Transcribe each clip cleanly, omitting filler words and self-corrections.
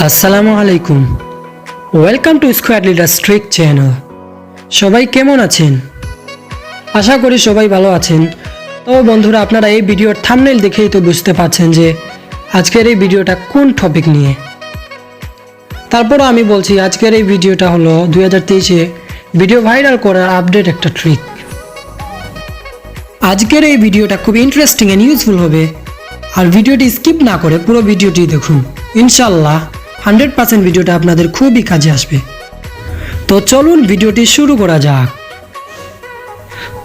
আসসালামু আলাইকুম। Welcome to square leader trick channel. সবাই কেমন আছেন? আশা করি সবাই ভালো আছেন। তো বন্ধুরা, আপনারা এই ভিডিওর থাম্বনেইল দেখেই তো বুঝতে পারছেন যে আজকের এই ভিডিওটা কোন টপিক নিয়ে। তারপরও আমি বলছি, আজকের এই ভিডিওটা হলো 2023-এ ভিডিও ভাইরাল করার আপডেট একটা ট্রিক। আজকের এই ভিডিওটা খুব ইন্টারেস্টিং এন্ড ইউজফুল হবে, আর ভিডিওটি স্কিপ না করে পুরো ভিডিওটি দেখুন। ইনশাল্লাহ 100% ভিডিওটা আপনাদের খুবই কাজে আসবে। তো চলুন ভিডিওটি শুরু করা যাক।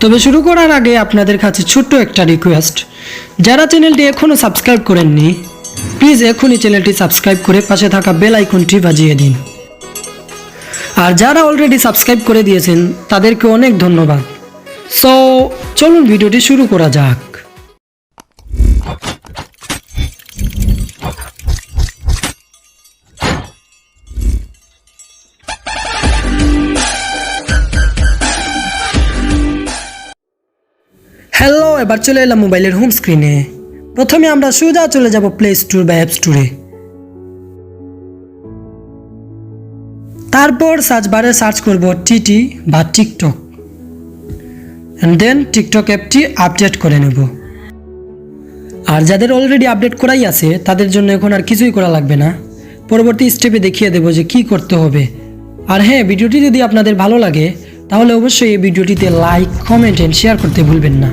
তবে শুরু করার আগে আপনাদের কাছে ছোট্ট একটা রিকোয়েস্ট, যারা চ্যানেলটি এখনও সাবস্ক্রাইব করেননি প্লিজ এখনই চ্যানেলটি সাবস্ক্রাইব করে পাশে থাকা বেল আইকনটি বাজিয়ে দিন। আর যারা অলরেডি সাবস্ক্রাইব করে দিয়েছেন তাদেরকে অনেক ধন্যবাদ। সো চলুন ভিডিওটি শুরু করা যাক। হ্যালো, এবার চলে এলাম মোবাইলের হোম স্ক্রিনে। প্রথমে আমরা সোজা চলে যাব প্লে স্টোর বা অ্যাপ স্টোরে। তারপর সার্চ বারে সার্চ করব টিটি বা টিকটক, অ্যান্ড দেন টিকটক অ্যাপটি আপডেট করে নেব। আর যাদের অলরেডি আপডেট করাই আছে তাদের জন্য এখন আর কিছুই করা লাগবে না, পরবর্তী স্টেপে দেখিয়ে দেবো যে কি করতে হবে। আর হ্যাঁ, ভিডিওটি যদি আপনাদের ভালো লাগে তাহলে অবশ্যই এই ভিডিওটিতে লাইক, কমেন্ট এন্ড শেয়ার করতে ভুলবেন না।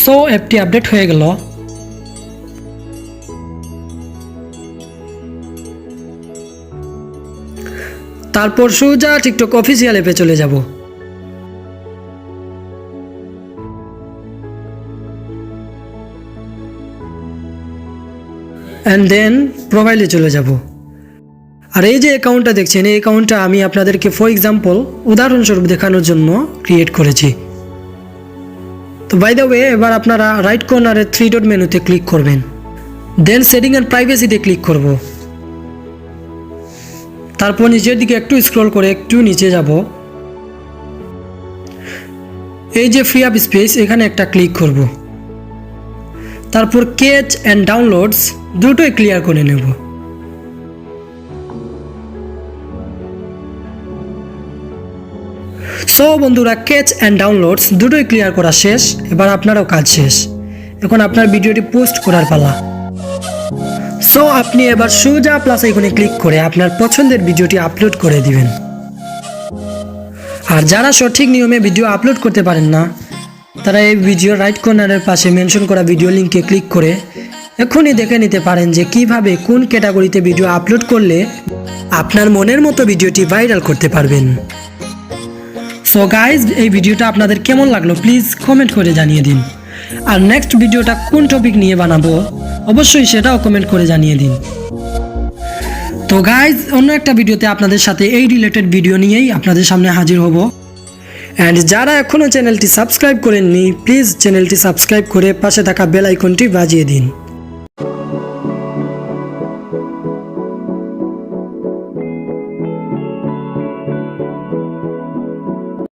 সো অ্যাপটি আপডেট হয়ে গেল। তারপর সোজা টিকটক অফিসিয়াল অ্যাপে চলে যাব। অ্যান্ড দেন প্রোফাইলে চলে যাব। আর এই যে অ্যাকাউন্টটা দেখছেন, এই অ্যাকাউন্টটা আমি আপনাদেরকে ফর এক্সাম্পল উদাহরণস্বরূপ দেখানোর জন্য ক্রিয়েট করেছি। তো বাই দ্য ওয়ে, এবার আপনারা রাইট কর্নারে 3 ডট মেনুতে ক্লিক করবেন, দেন সেটিং অ্যান্ড প্রাইভেসিতে ক্লিক করব। তারপর নিচের দিকে একটু স্ক্রল করে একটু নিচে যাব। এই যে ফ্রি আপ স্পেস, এখানে একটা ক্লিক করব। তারপর ক্যাচ অ্যান্ড ডাউনলোডস দুটোই ক্লিয়ার করে নেব। সো বন্ধুরা, ক্যাচ অ্যান্ড ডাউনলোডস দুটোই ক্লিয়ার করা শেষ। এবার আপনারও কাজ শেষ, এখন আপনার ভিডিওটি পোস্ট করার পালা। সো আপনি এবার সোজা প্লাস আইকনে ক্লিক করে আপনার পছন্দের ভিডিওটি আপলোড করে দিবেন। আর যারা সঠিক নিয়মে ভিডিও আপলোড করতে পারেন না, তারা এই ভিডিও রাইট কর্নারের পাশে মেনশন করা ভিডিও লিঙ্কে ক্লিক করে এখনই দেখে নিতে পারেন যে কিভাবে কোন ক্যাটাগরিতে ভিডিও আপলোড করলে আপনার মনের মতো ভিডিওটি ভাইরাল করতে পারবেন। সো গাইজ, এই ভিডিওটা আপনাদের কেমন লাগলো প্লিজ কমেন্ট করে জানিয়ে দিন। আর নেক্সট ভিডিওটা কোন টপিক নিয়ে বানাবো অবশ্যই সেটাও কমেন্ট করে জানিয়ে দিন। তো গাইজ, অন্য একটা ভিডিওতে আপনাদের সাথে এই রিলেটেড ভিডিও নিয়েই আপনাদের সামনে হাজির হব। অ্যান্ড যারা এখনও চ্যানেলটি সাবস্ক্রাইব করেননি প্লিজ চ্যানেলটি সাবস্ক্রাইব করে পাশে থাকা বেল আইকনটি বাজিয়ে দিন।